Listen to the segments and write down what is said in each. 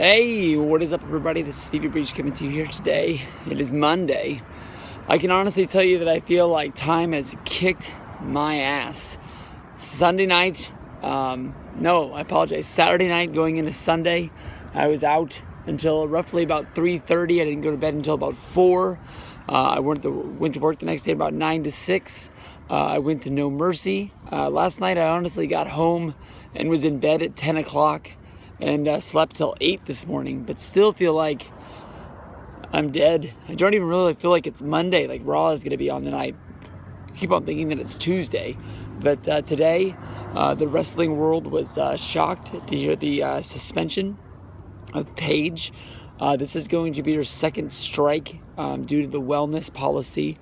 Hey, what is up, everybody? This is Stevie Paige coming to you here today. It is Monday. I can honestly tell you that I feel like time has kicked my ass. Sunday night, I apologize. Saturday night going into Sunday, I was out until roughly about 3:30. I didn't go to bed until about 4. I went to work the next day about 9 to 6. I went to No Mercy. Last night, I honestly got home and was in bed at 10 o'clock. And slept till 8 this morning, but still feel like I'm dead. I don't even really feel like it's Monday, like Raw is going to be on tonight. I keep on thinking that it's Tuesday. But today, the wrestling world was shocked to hear the suspension of Paige. This is going to be her second strike due to the wellness policy.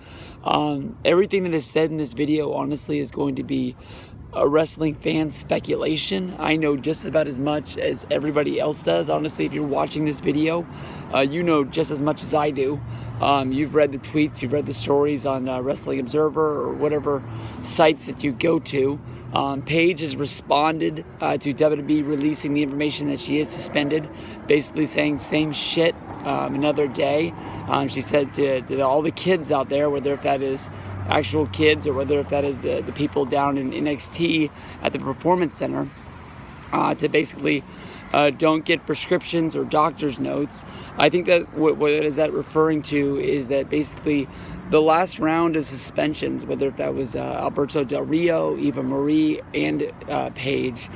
Everything that is said in this video, honestly, is going to be a wrestling fan speculation. I know just about as much as everybody else does. Honestly, if you're watching this video, you know just as much as I do. You've read the tweets, you've read the stories on Wrestling Observer or whatever sites that you go to. Paige has responded to WWE releasing the information that she is suspended, basically saying same shit another day. She said to all the kids out there, whether if that is actual kids or whether if that is the people down in NXT at the Performance Center, to basically don't get prescriptions or doctor's notes. I think that what is that referring to is that basically the last round of suspensions, whether if that was Alberto Del Rio, Eva Marie, and Paige,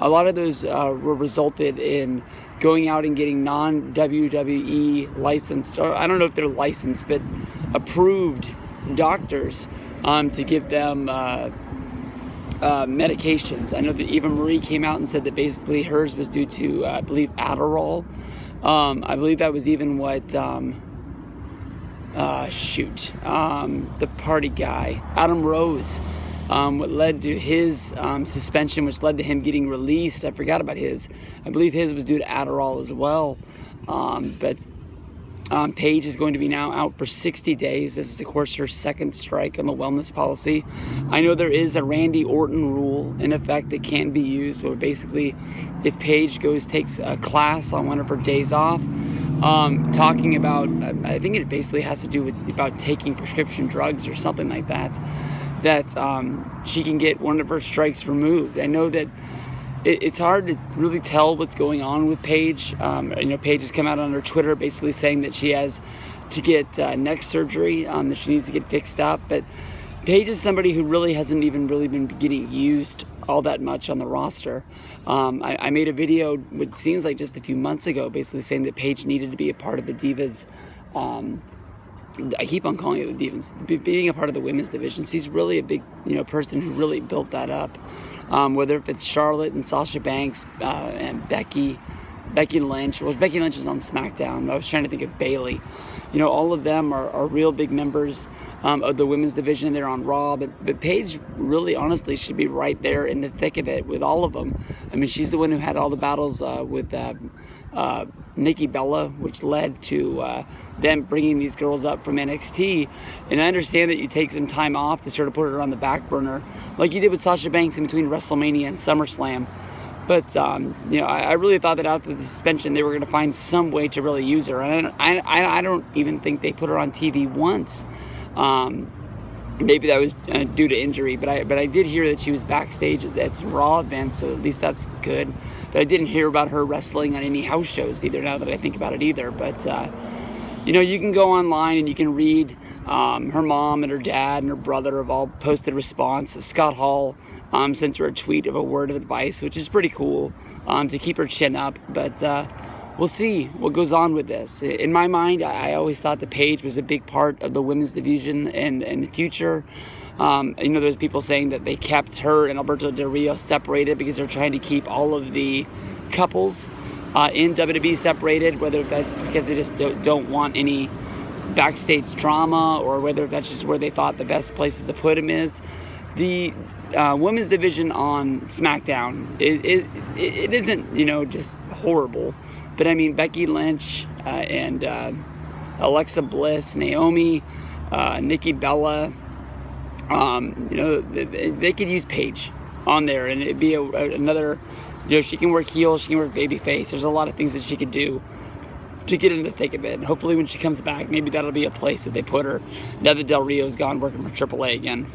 a lot of those were resulted in going out and getting non-WWE licensed, or I don't know if they're licensed, but approved doctors to give them medications. I know that Eva Marie came out and said that basically hers was due to, I believe, Adderall. I believe that was even what, the party guy, Adam Rose, what led to his suspension, which led to him getting released. I forgot about his. I believe his was due to Adderall as well. But Paige is going to be now out for 60 days. This is, of course, her second strike on the wellness policy. I know there is a Randy Orton rule in effect that can be used, where basically if Paige takes a class on one of her days off, talking about, I think it basically has to do with about taking prescription drugs or something like that, she can get one of her strikes removed. I know that it's hard to really tell what's going on with Paige. Paige has come out on her Twitter basically saying that she has to get neck surgery, that she needs to get fixed up. But Paige is somebody who really hasn't even really been getting used all that much on the roster. I made a video, which seems like just a few months ago, basically saying that Paige needed to be a part of the Divas. I keep on calling it the Divas, being a part of the women's division. She's really a big, person who really built that up. Whether if it's Charlotte and Sasha Banks and Becky Lynch. Well, Becky Lynch is on SmackDown. I was trying to think of Bayley. All of them are real big members of the women's division. They're on Raw, but Paige really, honestly, should be right there in the thick of it with all of them. I mean, she's the one who had all the battles with Nikki Bella, which led to them bringing these girls up from NXT. And I understand that you take some time off to sort of put her on the back burner, like you did with Sasha Banks in between WrestleMania and SummerSlam. But, I really thought that after the suspension, they were going to find some way to really use her. And I don't even think they put her on TV once. Maybe that was due to injury, but I did hear that she was backstage at some Raw events, so at least that's good. But I didn't hear about her wrestling on any house shows either, now that I think about it either. But, you can go online and you can read her mom and her dad and her brother have all posted a response. Scott Hall sent her a tweet of a word of advice, which is pretty cool, to keep her chin up. But we'll see what goes on with this. In my mind, I always thought that Paige was a big part of the women's division and the future. There's people saying that they kept her and Alberto Del Rio separated because they're trying to keep all of the couples in WWE separated, whether that's because they just don't want any backstage drama or whether that's just where they thought the best places to put them is. The women's division on SmackDown, it isn't, just horrible. But, I mean, Becky Lynch and Alexa Bliss, Naomi, Nikki Bella, they could use Paige on there, and it'd be another You know, she can work heel, she can work babyface. There's a lot of things that she could do to get in the thick of it. And hopefully when she comes back, maybe that'll be a place that they put her now that Del Rio's gone working for AAA again.